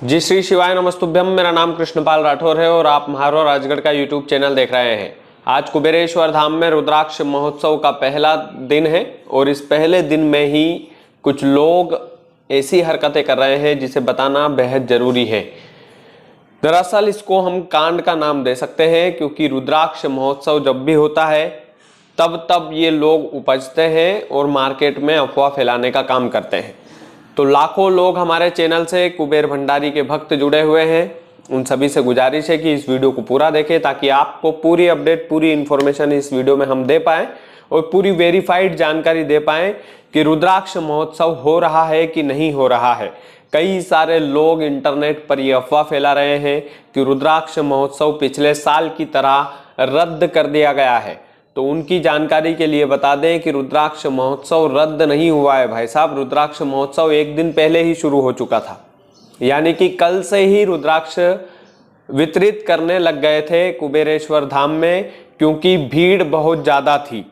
जी श्री शिवाय नमस्तुभ्यम। मेरा नाम कृष्णपाल राठौर है और आप म्हारो राजगढ़ का यूट्यूब चैनल देख रहे हैं। आज कुबेरेश्वर धाम में रुद्राक्ष महोत्सव का पहला दिन है और इस पहले दिन में ही कुछ लोग ऐसी हरकतें कर रहे हैं जिसे बताना बेहद जरूरी है। दरअसल इसको हम कांड का नाम दे सकते हैं, क्योंकि रुद्राक्ष महोत्सव जब भी होता है तब ये लोग उपजते हैं और मार्केट में अफवाह फैलाने का काम करते हैं। तो लाखों लोग हमारे चैनल से कुबेर भंडारी के भक्त जुड़े हुए हैं। उन सभी से गुजारिश है कि इस वीडियो को पूरा देखें ताकि आपको पूरी अपडेट, पूरी इन्फॉर्मेशन इस वीडियो में हम दे पाएं और पूरी वेरीफाइड जानकारी दे पाएं कि रुद्राक्ष महोत्सव हो रहा है कि नहीं हो रहा है। कई सारे लोग इंटरनेट पर यह अफवाह फैला रहे हैं कि रुद्राक्ष महोत्सव पिछले साल की तरह रद्द कर दिया गया है। तो उनकी जानकारी के लिए बता दें कि रुद्राक्ष महोत्सव रद्द नहीं हुआ है भाई साहब। रुद्राक्ष महोत्सव एक दिन पहले ही शुरू हो चुका था, यानी कि कल से ही रुद्राक्ष वितरित करने लग गए थे कुबेरेश्वर धाम में, क्योंकि भीड़ बहुत ज़्यादा थी,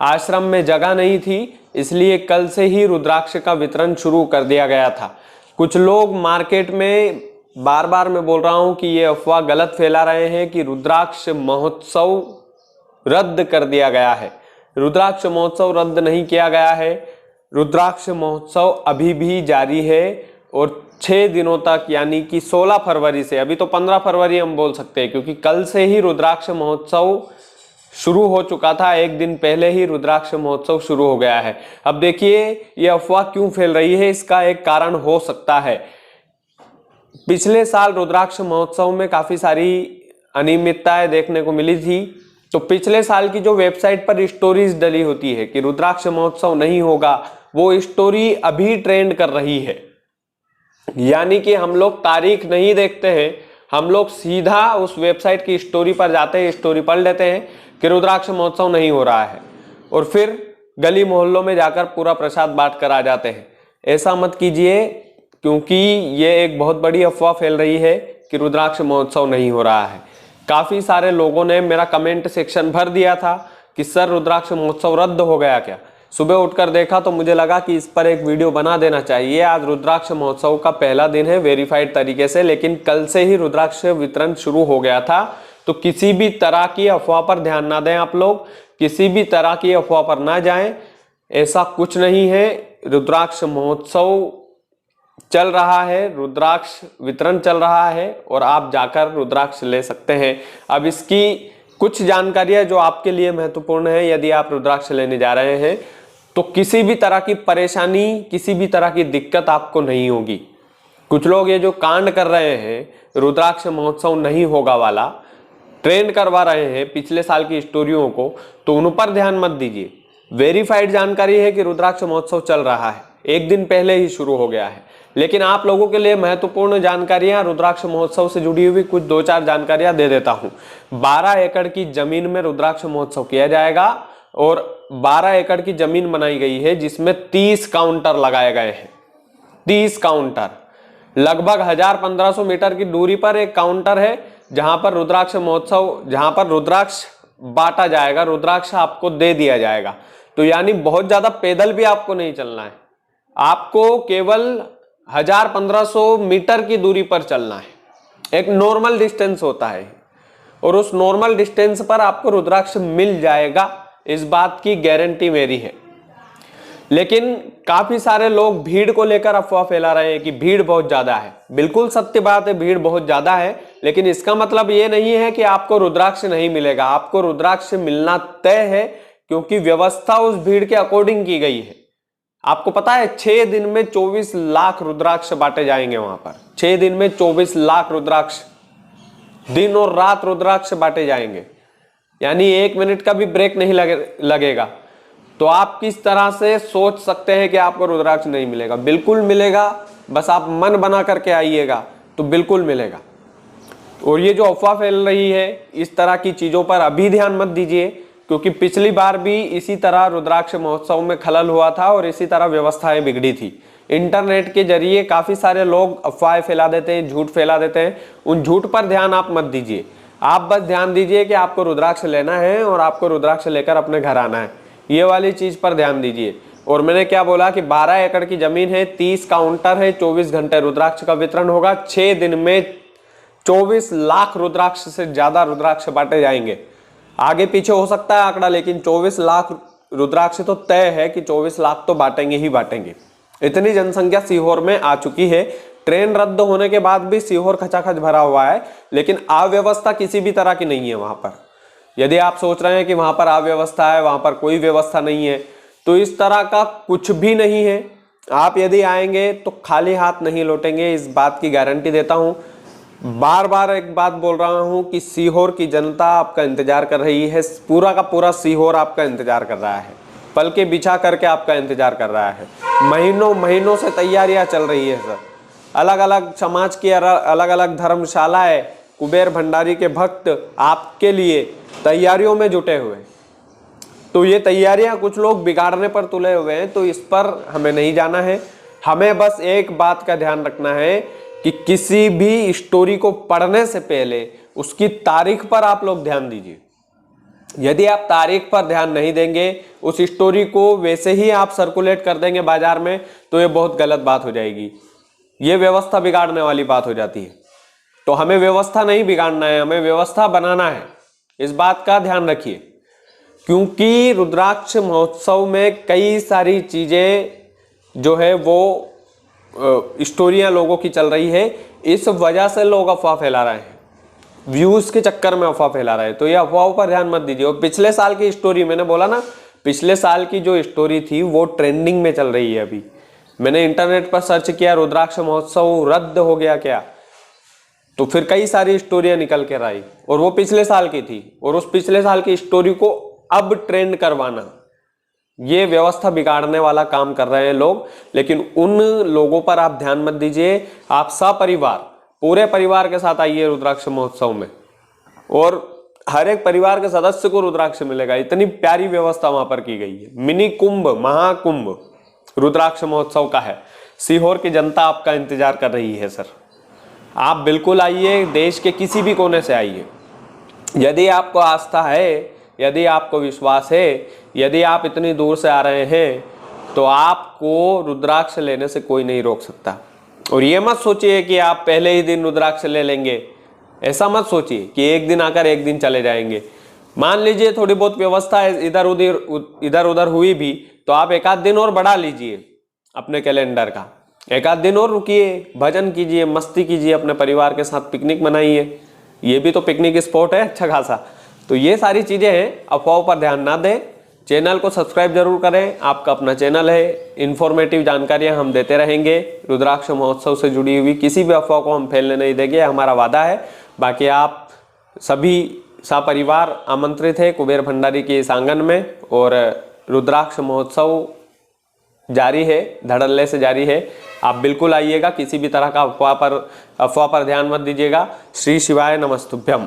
आश्रम में जगह नहीं थी, इसलिए कल से ही रुद्राक्ष का वितरण शुरू कर दिया गया था। कुछ लोग मार्केट में बार बार मैं बोल रहा हूँ कि ये अफवाह गलत फैला रहे हैं कि रुद्राक्ष महोत्सव रद्द कर दिया गया है। रुद्राक्ष महोत्सव रद्द नहीं किया गया है। रुद्राक्ष महोत्सव अभी भी जारी है और 6 दिनों तक, यानी कि 16 फरवरी से, अभी तो 15 फरवरी हम बोल सकते हैं क्योंकि कल से ही रुद्राक्ष महोत्सव शुरू हो चुका था। एक दिन पहले ही रुद्राक्ष महोत्सव शुरू हो गया है। अब देखिए ये अफवाह क्यों फैल रही है, इसका एक कारण हो सकता है। पिछले साल रुद्राक्ष महोत्सव में काफी सारी अनियमितताएं देखने को मिली थी। तो पिछले साल की जो वेबसाइट पर स्टोरीज डली होती है कि रुद्राक्ष महोत्सव नहीं होगा, वो स्टोरी अभी ट्रेंड कर रही है। यानी कि हम लोग तारीख नहीं देखते हैं, हम लोग सीधा उस वेबसाइट की स्टोरी पर जाते हैं, स्टोरी पढ़ लेते हैं कि रुद्राक्ष महोत्सव नहीं हो रहा है और फिर गली मोहल्लों में जाकर पूरा प्रसाद बांट कर आ जाते हैं। ऐसा मत कीजिए, क्योंकि ये एक बहुत बड़ी अफवाह फैल रही है कि रुद्राक्ष महोत्सव नहीं हो रहा है। काफी सारे लोगों ने मेरा कमेंट सेक्शन भर दिया था कि सर रुद्राक्ष महोत्सव रद्द हो गया क्या। सुबह उठकर देखा तो मुझे लगा कि इस पर एक वीडियो बना देना चाहिए। आज रुद्राक्ष महोत्सव का पहला दिन है वेरीफाइड तरीके से, लेकिन कल से ही रुद्राक्ष वितरण शुरू हो गया था। तो किसी भी तरह की अफवाह पर ध्यान ना दें आप लोग, किसी भी तरह की अफवाह पर ना जाएं। ऐसा कुछ नहीं है, रुद्राक्ष महोत्सव चल रहा है, रुद्राक्ष वितरण चल रहा है और आप जाकर रुद्राक्ष ले सकते हैं। अब इसकी कुछ जानकारियां जो आपके लिए महत्वपूर्ण है। यदि आप रुद्राक्ष लेने जा रहे हैं तो किसी भी तरह की परेशानी, किसी भी तरह की दिक्कत आपको नहीं होगी। कुछ लोग ये जो कांड कर रहे हैं, रुद्राक्ष महोत्सव नहीं होगा वाला ट्रेंड करवा रहे हैं पिछले साल की स्टोरियों को, तो उन पर ध्यान मत दीजिए। वेरीफाइड जानकारी है कि रुद्राक्ष महोत्सव चल रहा है, एक दिन पहले ही शुरू हो गया है। लेकिन आप लोगों के लिए महत्वपूर्ण जानकारियां, रुद्राक्ष महोत्सव से जुड़ी हुई कुछ 2-4 जानकारियां दे देता हूं। 12 एकड़ की जमीन में रुद्राक्ष महोत्सव किया जाएगा और 12 एकड़ की जमीन बनाई गई है जिसमें 30 काउंटर लगाए गए हैं। 30 काउंटर, लगभग 1000-1500 मीटर की दूरी पर एक काउंटर है जहां पर रुद्राक्ष महोत्सव, जहां पर रुद्राक्ष बांटा जाएगा, रुद्राक्ष आपको दे दिया जाएगा। तो यानी बहुत ज्यादा पैदल भी आपको नहीं चलना है, आपको केवल 1000-1500 मीटर की दूरी पर चलना है। एक नॉर्मल डिस्टेंस होता है और उस नॉर्मल डिस्टेंस पर आपको रुद्राक्ष मिल जाएगा, इस बात की गारंटी मेरी है। लेकिन काफी सारे लोग भीड़ को लेकर अफवाह फैला रहे हैं कि भीड़ बहुत ज्यादा है। बिल्कुल सत्य बात है, भीड़ बहुत ज्यादा है, लेकिन इसका मतलब ये नहीं है कि आपको रुद्राक्ष नहीं मिलेगा। आपको रुद्राक्ष मिलना तय है, क्योंकि व्यवस्था उस भीड़ के अकॉर्डिंग की गई है। आपको पता है 6 दिन में 24 लाख रुद्राक्ष बांटे जाएंगे वहां पर। 6 दिन में 24 लाख रुद्राक्ष, दिन और रात रुद्राक्ष बांटे जाएंगे, यानी 1 मिनट का भी ब्रेक नहीं लगेगा। तो आप किस तरह से सोच सकते हैं कि आपको रुद्राक्ष नहीं मिलेगा? बिल्कुल मिलेगा, बस आप मन बना करके आइएगा तो बिल्कुल मिलेगा। और ये जो अफवाह फैल रही है, इस तरह की चीजों पर अभी ध्यान मत दीजिए, क्योंकि पिछली बार भी इसी तरह रुद्राक्ष महोत्सव में खलल हुआ था और इसी तरह व्यवस्थाएं बिगड़ी थी। इंटरनेट के जरिए काफी सारे लोग अफवाहें फैला देते हैं, झूठ फैला देते हैं। उन झूठ पर ध्यान आप मत दीजिए। आप बस ध्यान दीजिए कि आपको रुद्राक्ष लेना है और आपको रुद्राक्ष लेकर अपने घर आना है, ये वाली चीज पर ध्यान दीजिए। और मैंने क्या बोला कि 12 एकड़ की जमीन है, 30 काउंटर है, 24 घंटे रुद्राक्ष का वितरण होगा। 6 दिन में 24 लाख रुद्राक्ष से ज्यादा रुद्राक्ष बांटे जाएंगे। आगे पीछे हो सकता है आंकड़ा, लेकिन 24 लाख रुद्राक्ष तो तय है कि 24 लाख तो बांटेंगे ही बांटेंगे। इतनी जनसंख्या सीहोर में आ चुकी है। ट्रेन रद्द होने के बाद भी सीहोर खचाखच भरा हुआ है, लेकिन अव्यवस्था किसी भी तरह की नहीं है वहां पर। यदि आप सोच रहे हैं कि वहां पर अव्यवस्था है, वहां पर कोई व्यवस्था नहीं है, तो इस तरह का कुछ भी नहीं है। आप यदि आएंगे तो खाली हाथ नहीं लौटेंगे, इस बात की गारंटी देता हूं। बार बार एक बात बोल रहा हूं कि सीहोर की जनता आपका इंतजार कर रही है। पूरा का पूरा सीहोर आपका इंतजार कर रहा है, पल के बिछा करके आपका इंतजार कर रहा है। महीनों महीनों से तैयारियां चल रही है सर। अलग अलग समाज की अलग अलग धर्मशालाएं, कुबेर भंडारी के भक्त आपके लिए तैयारियों में जुटे हुए। तो ये तैयारियां कुछ लोग बिगाड़ने पर तुले हुए हैं, तो इस पर हमें नहीं जाना है। हमें बस एक बात का ध्यान रखना है कि किसी भी स्टोरी को पढ़ने से पहले उसकी तारीख पर आप लोग ध्यान दीजिए। यदि आप तारीख पर ध्यान नहीं देंगे, उस स्टोरी को वैसे ही आप सर्कुलेट कर देंगे बाजार में, तो ये बहुत गलत बात हो जाएगी। ये व्यवस्था बिगाड़ने वाली बात हो जाती है। तो हमें व्यवस्था नहीं बिगाड़ना है, हमें व्यवस्था बनाना है। इस बात का ध्यान रखिए, क्योंकि रुद्राक्ष महोत्सव में कई सारी चीजें जो है वो स्टोरियां लोगों की चल रही है। इस वजह से लोग अफवाह फैला रहे हैं, व्यूज के चक्कर में अफवाह फैला रहे हैं। तो ये अफवाहों पर ध्यान मत दीजिए। और पिछले साल की स्टोरी, मैंने बोला ना, पिछले साल की जो स्टोरी थी वो ट्रेंडिंग में चल रही है अभी। मैंने इंटरनेट पर सर्च किया रुद्राक्ष महोत्सव रद्द हो गया क्या, तो फिर कई सारी स्टोरियां निकल कर आई और वो पिछले साल की थी। और उस पिछले साल की स्टोरी को अब ट्रेंड करवाना, ये व्यवस्था बिगाड़ने वाला काम कर रहे हैं लोग। लेकिन उन लोगों पर आप ध्यान मत दीजिए। आप सपरिवार, पूरे परिवार के साथ आइए रुद्राक्ष महोत्सव में, और हर एक परिवार के सदस्य को रुद्राक्ष मिलेगा। इतनी प्यारी व्यवस्था वहां पर की गई है। मिनी कुंभ, महाकुंभ रुद्राक्ष महोत्सव का है। सीहोर की जनता आपका इंतजार कर रही है सर। आप बिल्कुल आइए, देश के किसी भी कोने से आइए। यदि आपको आस्था है, यदि आपको विश्वास है, यदि आप इतनी दूर से आ रहे हैं, तो आपको रुद्राक्ष लेने से कोई नहीं रोक सकता। और ये मत सोचिए कि आप पहले ही दिन रुद्राक्ष ले लेंगे। ऐसा मत सोचिए कि एक दिन आकर एक दिन चले जाएंगे। मान लीजिए थोड़ी बहुत व्यवस्था इधर उधर हुई भी, तो आप एक आध दिन और बढ़ा लीजिए अपने कैलेंडर का। एक आध दिन और रुकिए, भजन कीजिए, मस्ती कीजिए, अपने परिवार के साथ पिकनिक मनाइए। ये भी तो पिकनिक स्पॉट है अच्छा खासा। तो ये सारी चीजें हैं, अफवाहों पर ध्यान ना दें। चैनल को सब्सक्राइब जरूर करें, आपका अपना चैनल है। इन्फॉर्मेटिव जानकारियां हम देते रहेंगे। रुद्राक्ष महोत्सव से जुड़ी हुई किसी भी अफवाह को हम फैलने नहीं देंगे, हमारा वादा है। बाकी आप सभी सपरिवार आमंत्रित है कुबेर भंडारी के इस आंगन में। और रुद्राक्ष महोत्सव जारी है, धड़ल्ले से जारी है। आप बिल्कुल आइएगा, किसी भी तरह का अफवाह पर ध्यान मत दीजिएगा। श्री शिवाय नमस्तुभ्यम।